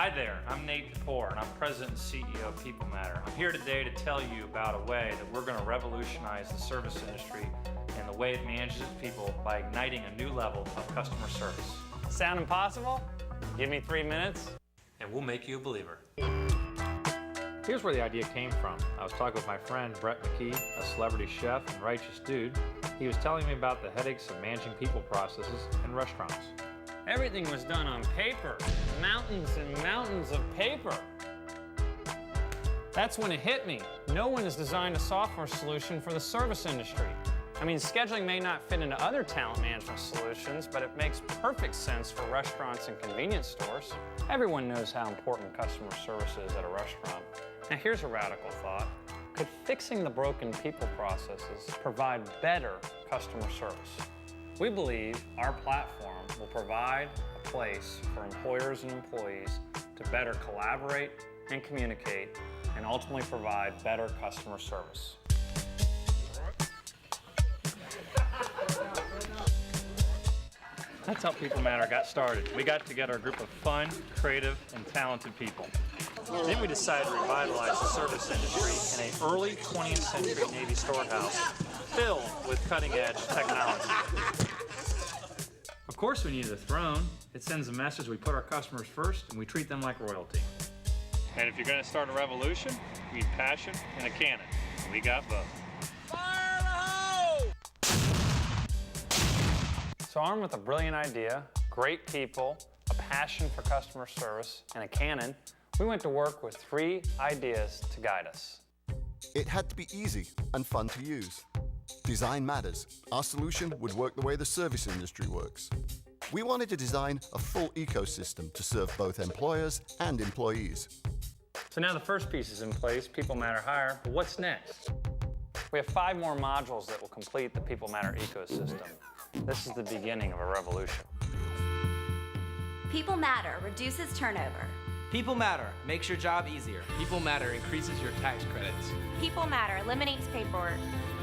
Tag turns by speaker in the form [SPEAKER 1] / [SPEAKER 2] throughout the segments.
[SPEAKER 1] Hi there, I'm Nate DePore, and I'm President and CEO of PeopleMatter. I'm here today to tell you about a way that we're going to revolutionize the service industry and the way it manages its people by igniting a new level of customer service.
[SPEAKER 2] Sound impossible? Give me 3 minutes.
[SPEAKER 1] And we'll make you a believer. Here's where the idea came from. I was talking with my friend Brett McKee, a celebrity chef and righteous dude. He was telling me about the headaches of managing people processes in restaurants.
[SPEAKER 2] Everything was done on paper. Mountains and mountains of paper. That's when it hit me. No one has designed a software solution for the service industry. I mean, scheduling may not fit into other talent management solutions, but it makes perfect sense for restaurants and convenience stores. Everyone knows how important customer service is at a restaurant. Now here's a radical thought. Could fixing the broken people processes provide better customer service? We believe our platform will provide a place for employers and employees to better collaborate and communicate and ultimately provide better customer service. That's how PeopleMatter got started. We got together a group of fun, creative, and talented people. Then we decided to revitalize the service industry in an early 20th century Navy storehouse filled with cutting-edge technology. Of course we needed a throne. It sends a message we put our customers first and we treat them like royalty. And if you're going to start a revolution, you need passion and a cannon. We got both. So armed with a brilliant idea, great people, a passion for customer service, and a cannon, we went to work with 3 ideas to guide us.
[SPEAKER 3] It had to be easy and fun to use. Design matters. Our solution would work the way the service industry works. We wanted to design a full ecosystem to serve both employers and employees.
[SPEAKER 2] So now the first piece is in place, PeopleMatter Hire, but what's next? We have 5 more modules that will complete the PeopleMatter ecosystem. This is the beginning of a revolution.
[SPEAKER 4] PeopleMatter reduces turnover.
[SPEAKER 5] PeopleMatter makes your job easier. PeopleMatter increases your tax credits.
[SPEAKER 4] PeopleMatter eliminates paperwork.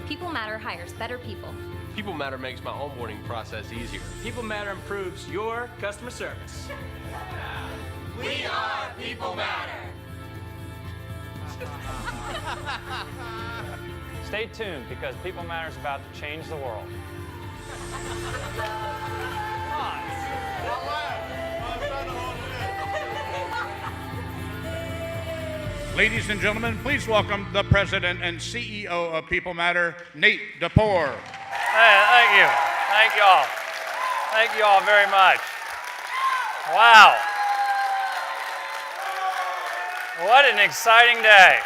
[SPEAKER 4] PeopleMatter hires better people.
[SPEAKER 6] PeopleMatter makes my onboarding process easier.
[SPEAKER 5] PeopleMatter improves your customer service.
[SPEAKER 7] We are PeopleMatter.
[SPEAKER 2] Stay tuned because PeopleMatter is about to change the world.
[SPEAKER 8] Ladies and gentlemen, please welcome the President and CEO of PeopleMatter, Nate DePore.
[SPEAKER 2] Hey, thank you. Thank you all. Thank you all very much. Wow. What an exciting day.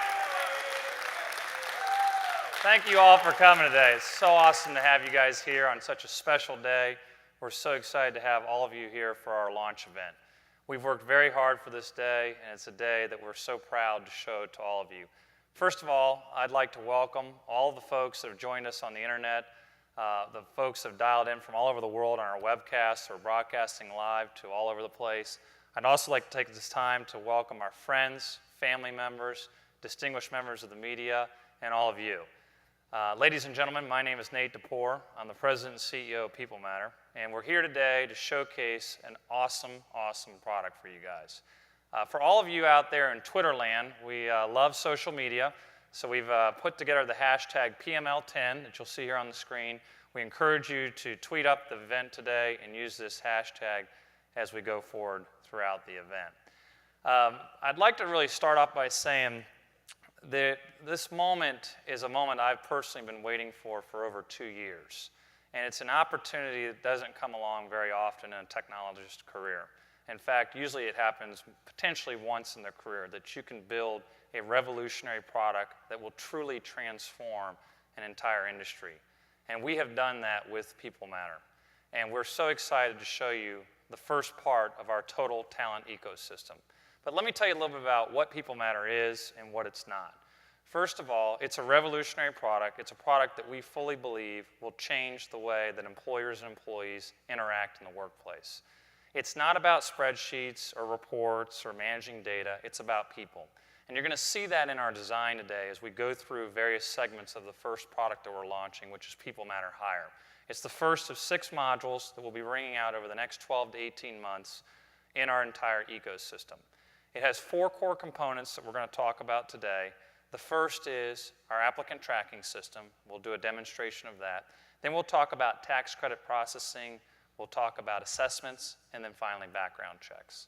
[SPEAKER 2] Thank you all for coming today. It's so awesome to have you guys here on such a special day. We're so excited to have all of you here for our launch event. We've worked very hard for this day, and it's a day that we're so proud to show to all of you. First of all, I'd like to welcome all of the folks that have joined us on the internet, the folks that have dialed in from all over the world on our webcasts or broadcasting live to all over the place. I'd also like to take this time to welcome our friends, family members, distinguished members of the media, and all of you. Ladies and gentlemen, my name is Nate DePore. I'm the President and CEO of PeopleMatter, and we're here today to showcase an awesome, awesome product for you guys. For all of you out there in Twitter land, we love social media, so we've put together the hashtag PML10 that you'll see here on the screen. We encourage you to tweet up the event today and use this hashtag as we go forward throughout the event. I'd like to really start off by saying this moment is a moment I've personally been waiting for over 2 years. And it's an opportunity that doesn't come along very often in a technologist's career. In fact, usually it happens potentially once in their career that you can build a revolutionary product that will truly transform an entire industry. And we have done that with PeopleMatter. And we're so excited to show you the first part of our total talent ecosystem. But let me tell you a little bit about what PeopleMatter is and what it's not. First of all, it's a revolutionary product. It's a product that we fully believe will change the way that employers and employees interact in the workplace. It's not about spreadsheets or reports or managing data. It's about people. And you're going to see that in our design today as we go through various segments of the first product that we're launching, which is PeopleMatter Hire. It's the first of 6 modules that we'll be bringing out over the next 12 to 18 months in our entire ecosystem. It has 4 core components that we're going to talk about today. The first is our applicant tracking system. We'll do a demonstration of that. Then we'll talk about tax credit processing. We'll talk about assessments, and then finally background checks.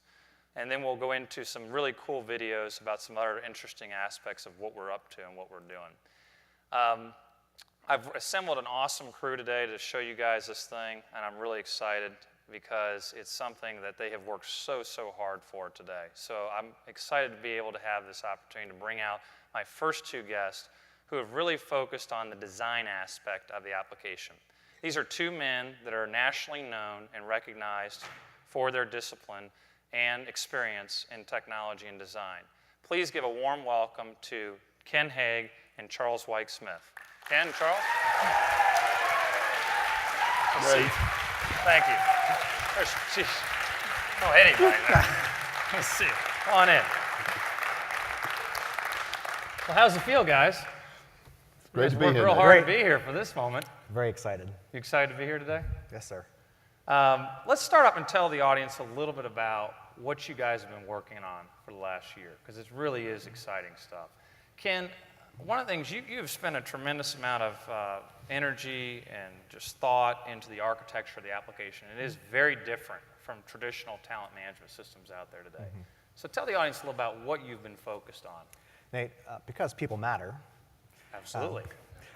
[SPEAKER 2] And then we'll go into some really cool videos about some other interesting aspects of what we're up to and what we're doing. I've assembled an awesome crew today to show you guys this thing, and I'm really excited because it's something that they have worked so hard for today. So I'm excited to be able to have this opportunity to bring out my first 2 guests who have really focused on the design aspect of the application. These are 2 men that are nationally known and recognized for their discipline and experience in technology and design. Please give a warm welcome to Ken Haig and Charles Wyke-Smith. Ken, Charles?
[SPEAKER 9] Great.
[SPEAKER 2] Thank you. Geez. Don't hit anybody there. Let's see. Come on in. Well, how's it feel, guys?
[SPEAKER 9] Great to be
[SPEAKER 2] worked
[SPEAKER 9] here.
[SPEAKER 2] real hard to be here for this moment.
[SPEAKER 10] Very excited.
[SPEAKER 2] You excited to be here today?
[SPEAKER 10] Yes, sir.
[SPEAKER 2] Let's start up and tell the audience a little bit about what you guys have been working on for the last year, because it really is exciting stuff. Ken, one of the things, you've spent a tremendous amount of energy and just thought into the architecture of the application. It is very different from traditional talent management systems out there today. So tell the audience a little about what you've been focused on.
[SPEAKER 10] Nate, because people matter.
[SPEAKER 2] Absolutely.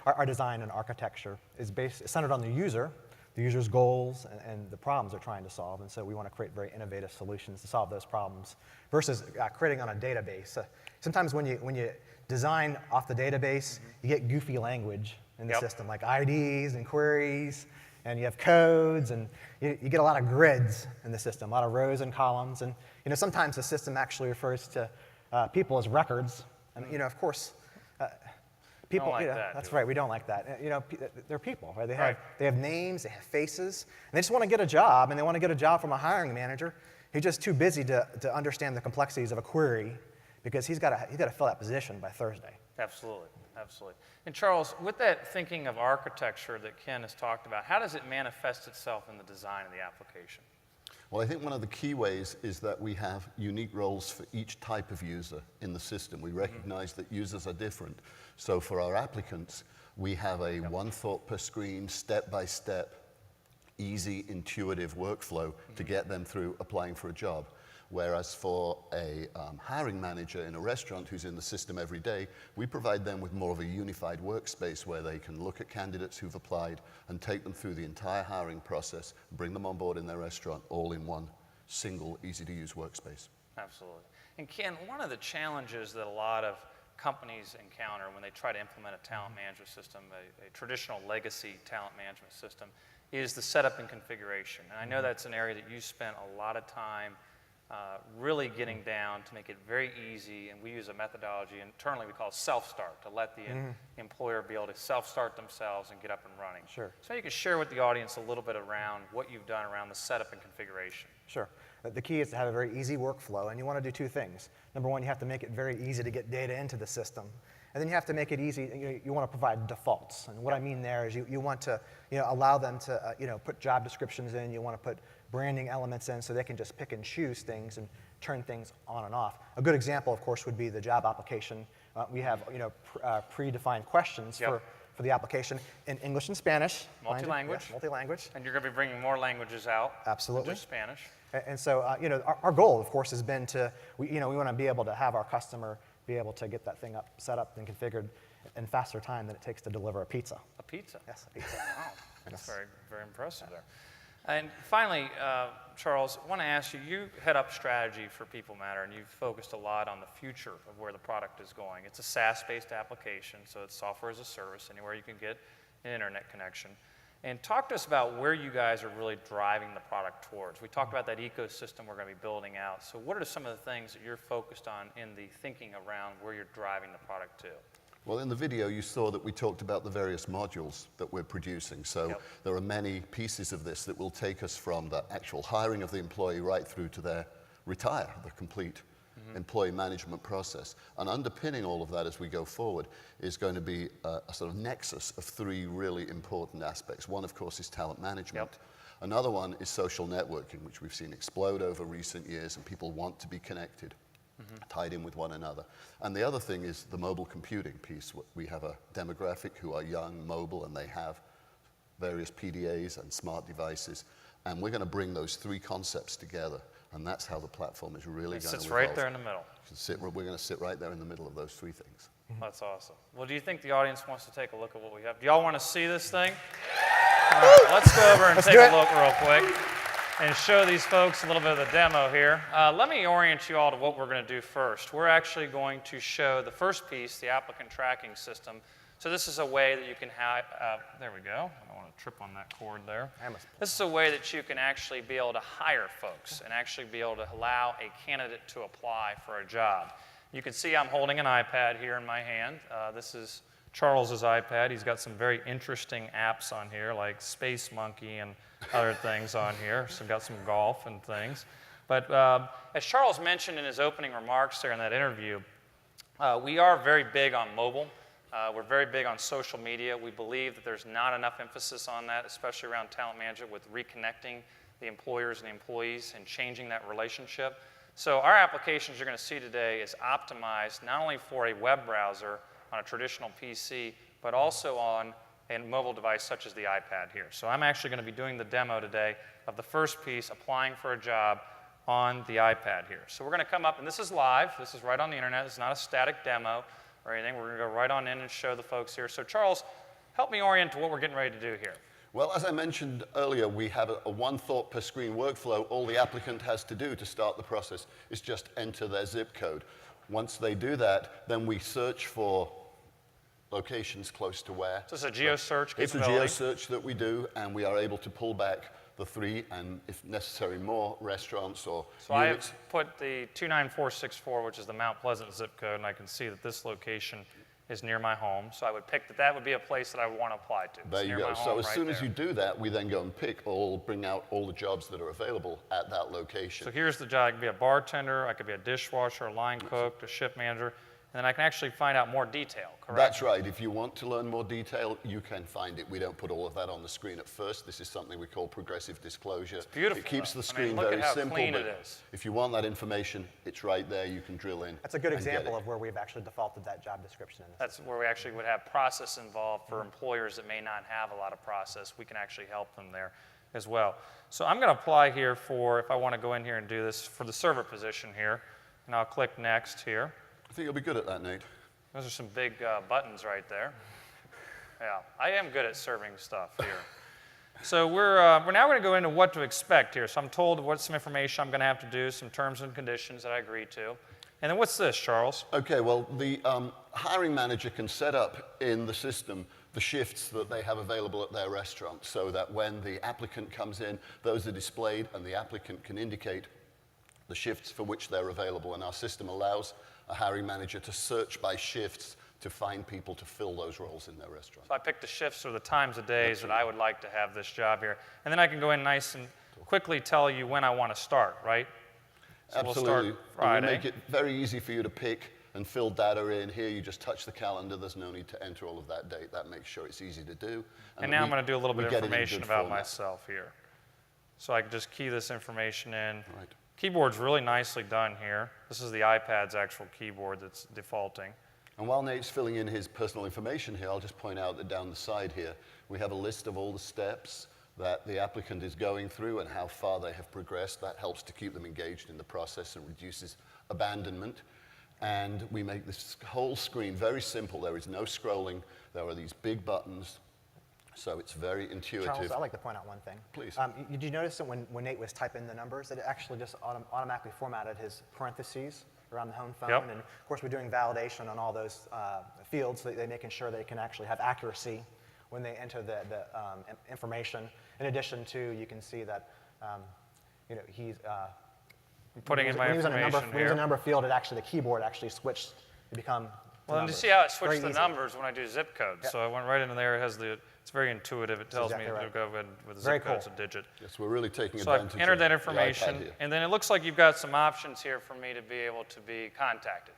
[SPEAKER 10] Our design and architecture is centered on the user's goals and the problems they're trying to solve. And so we want to create very innovative solutions to solve those problems versus creating on a database. Sometimes when you design off the database, you get goofy language in the system, like IDs and queries, and you have codes, and you get a lot of grids in the system, a lot of rows and columns. And sometimes the system actually refers to people as records. And of course, people,
[SPEAKER 2] don't like that,
[SPEAKER 10] that's right, we don't like that. They're people, right? They have names, they have faces, and they just want to get a job, and they want to get a job from a hiring manager who's just too busy to understand the complexities of a query, because he's got to fill that position by Thursday.
[SPEAKER 2] Absolutely, absolutely. And Charles, with that thinking of architecture that Ken has talked about, how does it manifest itself in the design of the application?
[SPEAKER 3] Well, I think one of the key ways is that we have unique roles for each type of user in the system. We recognize that users are different. So for our applicants, we have a one thought per screen, step-by-step, easy, intuitive workflow to get them through applying for a job. Whereas for a hiring manager in a restaurant who's in the system every day, we provide them with more of a unified workspace where they can look at candidates who've applied and take them through the entire hiring process, bring them on board in their restaurant, all in one single, easy-to-use workspace.
[SPEAKER 2] Absolutely. And Ken, one of the challenges that a lot of companies encounter when they try to implement a talent management system, a traditional legacy talent management system, is the setup and configuration. And I know that's an area that you spent a lot of time really getting down to make it very easy, and we use a methodology internally we call self-start, to let the employer be able to self-start themselves and get up and running.
[SPEAKER 10] Sure.
[SPEAKER 2] So you can share with the audience a little bit around what you've done around the setup and configuration.
[SPEAKER 10] Sure. The key is to have a very easy workflow, and you want to do 2 things. Number one, you have to make it very easy to get data into the system. And then you have to make it easy, you want to provide defaults. And what I mean there is you want to allow them to put job descriptions in, you want to put branding elements in so they can just pick and choose things and turn things on and off. A good example, of course, would be the job application. We have predefined questions for the application in English and Spanish.
[SPEAKER 2] Multi-language.
[SPEAKER 10] Yes, multi-language.
[SPEAKER 2] And you're going to be bringing more languages out.
[SPEAKER 10] Absolutely.
[SPEAKER 2] Than just Spanish.
[SPEAKER 10] And so, our goal, of course, has been to, we want to be able to have our customer be able to get that thing set up and configured in faster time than it takes to deliver a pizza.
[SPEAKER 2] A pizza?
[SPEAKER 10] Yes, a pizza.
[SPEAKER 2] Wow, that's very, very impressive there. And finally, Charles, I want to ask you, you head up strategy for PeopleMatter, and you've focused a lot on the future of where the product is going. It's a SaaS-based application, so it's software as a service, anywhere you can get an internet connection. And talk to us about where you guys are really driving the product towards. We talked about that ecosystem we're going to be building out. So what are some of the things that you're focused on in the thinking around where you're driving the product to?
[SPEAKER 3] Well, in the video, you saw that we talked about the various modules that we're producing. So there are many pieces of this that will take us from the actual hiring of the employee right through to their retire, the complete employee management process. And underpinning all of that as we go forward is going to be a sort of nexus of 3 really important aspects. One, of course, is talent management. Another one is social networking, which we've seen explode over recent years, and people want to be connected tied in with one another. And the other thing is the mobile computing piece. We have a demographic who are young, mobile, and they have various PDAs and smart devices. And we're going to bring those three concepts together. And that's how the platform is really going to evolve.
[SPEAKER 2] It sits right there in the middle.
[SPEAKER 3] We're going to sit right there in the middle of those three things.
[SPEAKER 2] That's awesome. Well, do you think the audience wants to take a look at what we have? Do y'all want to see this thing? All right, let's go over and take a look real quick and show these folks a little bit of the demo here. Let me orient you all to what we're going to do first. We're actually going to show the first piece, the applicant tracking system. So this is a way that you can have, there we go. I don't want to trip on that cord there. This is a way that you can actually be able to hire folks and actually be able to allow a candidate to apply for a job. You can see I'm holding an iPad here in my hand. This is Charles's iPad. He's got some very interesting apps on here, like Space Monkey and other things on here. So got some golf and things. But as Charles mentioned in his opening remarks there in that interview, we are very big on mobile. We're very big on social media. We believe that there's not enough emphasis on that, especially around talent management with reconnecting the employers and the employees and changing that relationship. So our applications you're going to see today is optimized not only for a web browser on a traditional PC, but also on a mobile device such as the iPad here. So I'm actually going to be doing the demo today of the first piece, applying for a job on the iPad here. So we're going to come up, and this is live. This is right on the internet. It's not a static demo or anything. We're going to go right on in and show the folks here. So Charles, help me orient to what we're getting ready to do here.
[SPEAKER 3] Well, as I mentioned earlier, we have a one thought per screen workflow. All the applicant has to do to start the process is just enter their zip code. Once they do that, then we search for locations close to where.
[SPEAKER 2] So it's a geo-search
[SPEAKER 3] capability? It's a geo-search that we do, and we are able to pull back the 3 and, if necessary, more restaurants or
[SPEAKER 2] So units. I have put the 29464, which is the Mount Pleasant zip code, and I can see that this location is near my home. So I would pick that would be a place that I would want to apply to.
[SPEAKER 3] There you go. So as soon as you do that, we then go and bring out all the jobs that are available at that location.
[SPEAKER 2] So here's the job. I could be a bartender, I could be a dishwasher, a line cook, a shift manager, and then I can actually find out more detail, correct?
[SPEAKER 3] That's right. If you want to learn more detail, you can find it. We don't put all of that on the screen at first. This is something we call progressive disclosure.
[SPEAKER 2] It's beautiful.
[SPEAKER 3] It keeps the screen
[SPEAKER 2] look
[SPEAKER 3] very
[SPEAKER 2] at how
[SPEAKER 3] simple.
[SPEAKER 2] Clean
[SPEAKER 3] but
[SPEAKER 2] it is.
[SPEAKER 3] if you want that information, it's right there. You can drill in.
[SPEAKER 10] That's a good example of where we've actually defaulted that job description in this.
[SPEAKER 2] That's where we actually would have process involved for employers that may not have a lot of process. We can actually help them there as well. So I'm going to apply here for, if I want to go in here and do this, for the server position here. And I'll click next here.
[SPEAKER 3] I think you'll be good at that, Nate.
[SPEAKER 2] Those are some big buttons right there. Yeah, I am good at serving stuff here. So we're now going to go into what to expect here. So I'm told what some information I'm going to have to do, some terms and conditions that I agree to. And then what's this, Charles?
[SPEAKER 3] Okay, well, the hiring manager can set up in the system the shifts that they have available at their restaurant so that when the applicant comes in, those are displayed and the applicant can indicate the shifts for which they're available. And our system allows a hiring manager to search by shifts to find people to fill those roles in their restaurant.
[SPEAKER 2] So I pick the shifts or the times of days that I would like to have this job here. And then I can go in nice and quickly tell you when I want to start, right? So
[SPEAKER 3] Absolutely.
[SPEAKER 2] We'll start Friday.
[SPEAKER 3] We make it very easy for you to pick and fill data in. Here you just touch the calendar. There's no need to enter all of that date. That makes sure it's easy to do.
[SPEAKER 2] And now I'm going to do a little bit of information about myself here. So I can just key this information in.
[SPEAKER 3] Right.
[SPEAKER 2] Keyboard's really nicely done here. This is the iPad's actual keyboard that's defaulting.
[SPEAKER 3] And while Nate's filling in his personal information here, I'll just point out that down the side here, we have a list of all the steps that the applicant is going through and how far they have progressed. That helps to keep them engaged in the process and reduces abandonment. And we make this whole screen very simple. There is no scrolling. There are these big buttons. So it's very intuitive.
[SPEAKER 10] Charles, I'd like to point out one thing.
[SPEAKER 3] Please.
[SPEAKER 10] Did you notice that when Nate was typing the numbers, that it actually just automatically formatted his parentheses around the home phone?
[SPEAKER 2] Yep.
[SPEAKER 10] And of course, we're doing validation on all those fields, so they're making sure they can actually have accuracy when they enter the information. In addition to, you can see that he's
[SPEAKER 2] putting in my information here.
[SPEAKER 10] When he was in a number field, the keyboard actually switched to become.
[SPEAKER 2] Well, and you see how it switched the numbers when I do zip codes. Yep. So I went right into there. It has it's very intuitive. It tells me to go ahead with the zip code's a digit.
[SPEAKER 3] Yes, we're really taking
[SPEAKER 2] So
[SPEAKER 3] advantage
[SPEAKER 2] I've entered that
[SPEAKER 3] the
[SPEAKER 2] information,
[SPEAKER 3] iPad here.
[SPEAKER 2] and then it looks like you've got some options here for me to be able to be contacted.